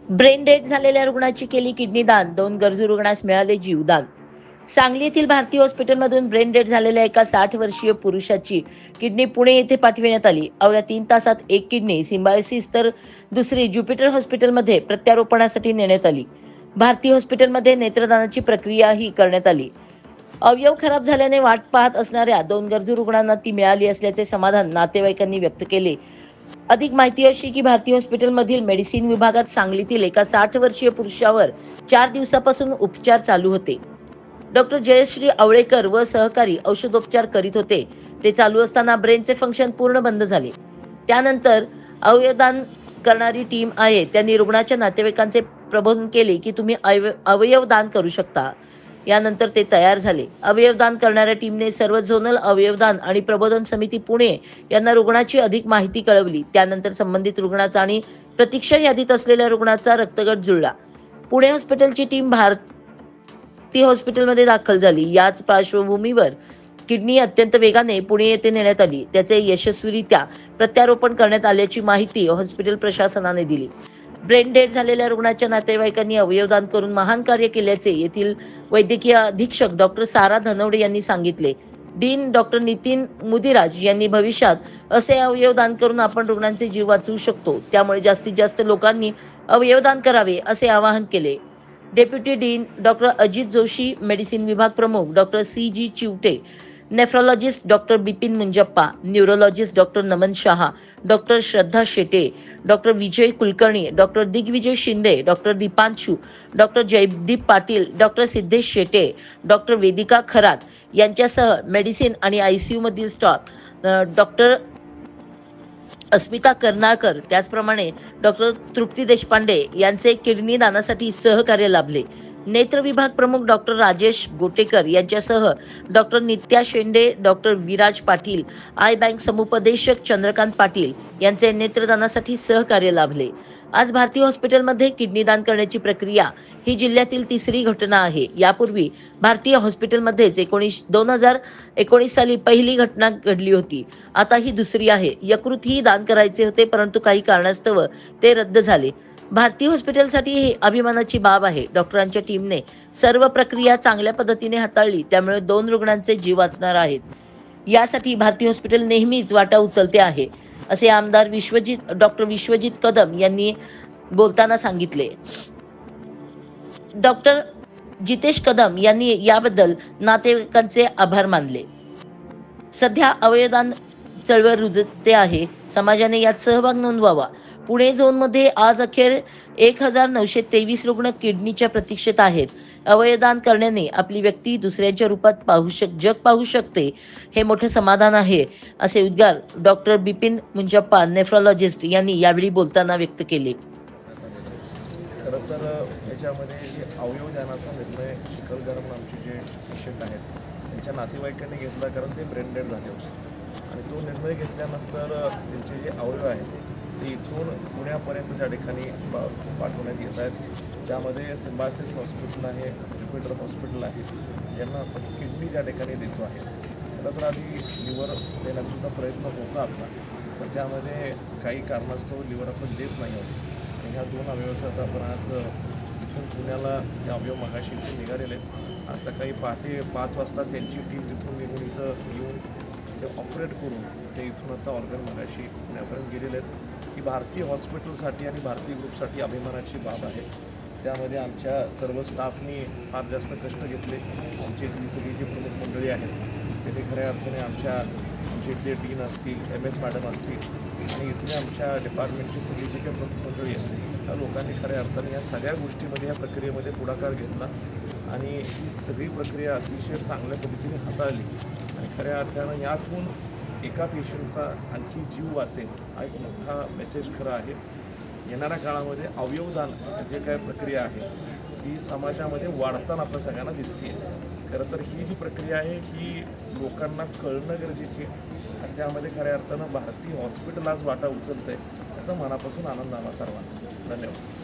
Brain dead झालेल्या रुग्णाची केली किडनी दान, 2 गरजू रुग्णास मिळाले जीवदान. सांगली येथील भारती हॉस्पिटलमधून ब्रेन डेड झालेल्या एका 60 वर्षीय पुरुषाची किडनी पुणे येथे पाठविण्यात आली. अवघ्या 3 तासात एक किडनी सिम्बायोसिस तर दुसरी ज्युपिटर हॉस्पिटलमध्ये प्रत्यारोपणासाठी नेण्यात आली. भारती हॉस्पिटलमध्ये नेत्रदानाची प्रक्रियाही करण्यात आली. अवयव खराब झाल्याने वाट पाहत असणाऱ्या 2 गरजू रुग्णांना ती मिळाली असल्याचे समाधान नातेवाईकांनी व्यक्त केले. अधिक माहिती अशी की भारती हॉस्पिटलमधील मेडिसिन विभागात सांगलीतील एका 60 वर्षीय पुरुषावर 4 दिवसापासून उपचार चालू होते. डॉक्टर जयश्री आवळेकर व सहकारी औषधोपचार करीत होते. ते चालू असताना ब्रेनचे फंक्शन पूर्ण बंद झाले. त्यानंतर अवयवदान करणारी टीम आहे त्यांनी रुग्णाच्या नातेवाईकांचे प्रबोधन केले की तुम्ही अवयव दान करू शकता. यानंतर ते तयार झाले. अवयवदान करणाऱ्या टीमने सर्व झोनल अवयवदान आणि प्रबोधन समिती पुणे यांना रुग्णाची अधिक माहिती कळवली. त्यानंतर संबंधित रुग्णाचा आणि प्रतीक्षा यादीत असलेल्या रुग्णाचा रक्तगट जुळला. पुणे हॉस्पिटलची टीम भारती हॉस्पिटलमध्ये दाखल झाली. याच पार्श्वभूमीवर किडनी अत्यंत वेगाने पुणे येथे नेण्यात आली. त्याचे यशस्वीरित्या प्रत्यारोपण करण्यात आल्याची माहिती हॉस्पिटल प्रशासनाने दिली. ब्रेन डेड झालेल्या रुग्णाच्या नातेवाईकांनी अवयवदान करून महान कार्य केल्याचे येथील वैद्यकीय अधीक्षक डॉक्टर सारा धनवडे यांनी सांगितले. डीन डॉक्टर नितीन मुदिराज यांनी भविष्यात असे अवयवदान करून आपण रुग्णांचे जीव वाचवू शकतो. त्यामुळे जास्तीत जास्त लोकांनी अवयवदान करावे असे आवाहन केले. Deputy dean doctor Ajit Joshi, medicine विभाग प्रमुख doctor C G. Chivte, nephrologist doctor Bipin Munjappa, neurologist doctor Naman Shah, doctor Shraddha Shete, doctor Vijay Kulkarni, doctor Digvijay Shinde, doctor Deepanshu, doctor Jaydeep Patil, doctor Siddhesh Shete, doctor Vedika Kharat यांच्यासह मेडिसिन आणि आयसीयू मधील स्टाफ डॉक्टर अस्मिता कर्नाळकर, त्याचप्रमाणे डॉक्टर तृप्ती देशपांडे यांचे किडनी दानासाठी सहकार्य लाभले. नेत्र विभाग प्रमुख डॉक्टर राजेश गोटेकर यांच्यासह doctor Nitya Shende, doctor Viraj Patil, I bank समुपदेशक चंद्रकांत पाटील यांचे नेत्रदानासाठी सहकार्य लाभले. आज भारती हॉस्पिटलमध्ये किडनी दान करण्याची प्रक्रिया ही जिल्ह्यातील 3री घटना आहे. यापूर्वी भारतीय हॉस्पिटलमध्येच 2019 साली पहिली घटना घडली होती. आता ही 2री आहे. यकृतही दान करायचे होते, परंतु काही कारणास्तव ते रद्द झाले. भारती हॉस्पिटलसाठी ही अभिमानाची बाब आहे. डॉक्टरांच्या टीमने सर्व प्रक्रिया चांगल्या पद्धतीने हाताळली, त्यामुळे 2 रुग्णांचे जीव वाचणार आहेत. यासाठी भारती हॉस्पिटल नेहमीच वाटा उचलते आहे, असे आमदार डॉक्टर विश्वजित कदम यांनी बोलताना सांगितले. डॉक्टर जितेश कदम यांनी याबद्दल नातेवाईकांचे आभार मानले. सध्या अवयवदान चळवळ रुजते आहे. समाजाने यात सहभाग नोंदवावा. पुणे झोनमध्ये आज अखेर 1923 रुग्ण किडनीच्या प्रतीक्षेत आहेत. अवयवदान करण्याने आपली व्यक्ती दुसऱ्यांच्या रूपात जग पाहू शकते, हे मोठे समाधान आहे, असे उद्गार डॉक्टर बिपिन मुंजप्पा, नेफ्रोलॉजिस्ट यांनी यावेळी बोलताना व्यक्त केले. खरं तर याच्यामध्ये जे अवयवदानाचा निर्णय चिखलदरा म्हणून आमचे जे पेशंट आहेत त्यांच्या नातेवाईकांनी घेतला, कारण ते ब्रेन डेड झाले होते. आणि तो निर्णय घेतल्यानंतर त्यांचे जे अवयव आहेत ते इथून पुण्यापर्यंत त्या ठिकाणी पाठवण्यात येत आहेत. त्यामध्ये सिम्बायोसिस हॉस्पिटल आहे, ज्युपिटर हॉस्पिटल आहे, ज्यांना आपण किडनी त्या ठिकाणी देतो आहे. खरं तर आधी लिव्हर देण्याचासुद्धा प्रयत्न होता आपला, पण त्यामध्ये काही कारणास्तव लिव्हर आपण देत नाही आहोत. ह्या 2 अवयवासाठी आपण आज इथून पुण्याला हे अवयव मगाशी इथून निघालेले आहेत. आज सकाळी पहाटे 5 वाजता त्यांची टीम तिथून निघून इथं येऊन ते ऑपरेट करून ते इथून आता ऑर्गन मगाशी पुण्यापर्यंत गेलेले आहेत. ही भारती हॉस्पिटलसाठी आणि भारती ग्रुपसाठी अभिमानाची बाब आहे. त्यामध्ये आमच्या सर्व स्टाफनी फार जास्त कष्ट घेतले. आमची इथली सगळी जी प्रमुख मंडळी आहेत त्यांनी खऱ्या अर्थाने आमचे इथले डीन असतील, MS मॅडम असतील आणि इथले आमच्या डिपार्टमेंटची सगळी जी काही प्रमुख मंडळी आहेत त्या लोकांनी खऱ्या अर्थाने या सगळ्या गोष्टीमध्ये या प्रक्रियेमध्ये पुढाकार घेतला आणि ही सगळी प्रक्रिया अतिशय चांगल्या पद्धतीने हाताळली. आणि खऱ्या अर्थानं यातून एका पेशंटचा आणखी जीव वाचेल हा एक मोठा मेसेज खरा आहे. येणाऱ्या काळामध्ये अवयवदान जे काय प्रक्रिया आहे ही समाजामध्ये वाढताना आपल्या सगळ्यांना दिसते. खरं तर ही जी प्रक्रिया आहे ही लोकांना कळणं गरजेची आहे आणि त्यामध्ये खऱ्या अर्थानं भारती हॉस्पिटल आज वाटा उचलतं आहे, याचा मनापासून आनंद आम्हा सर्वांना. धन्यवाद.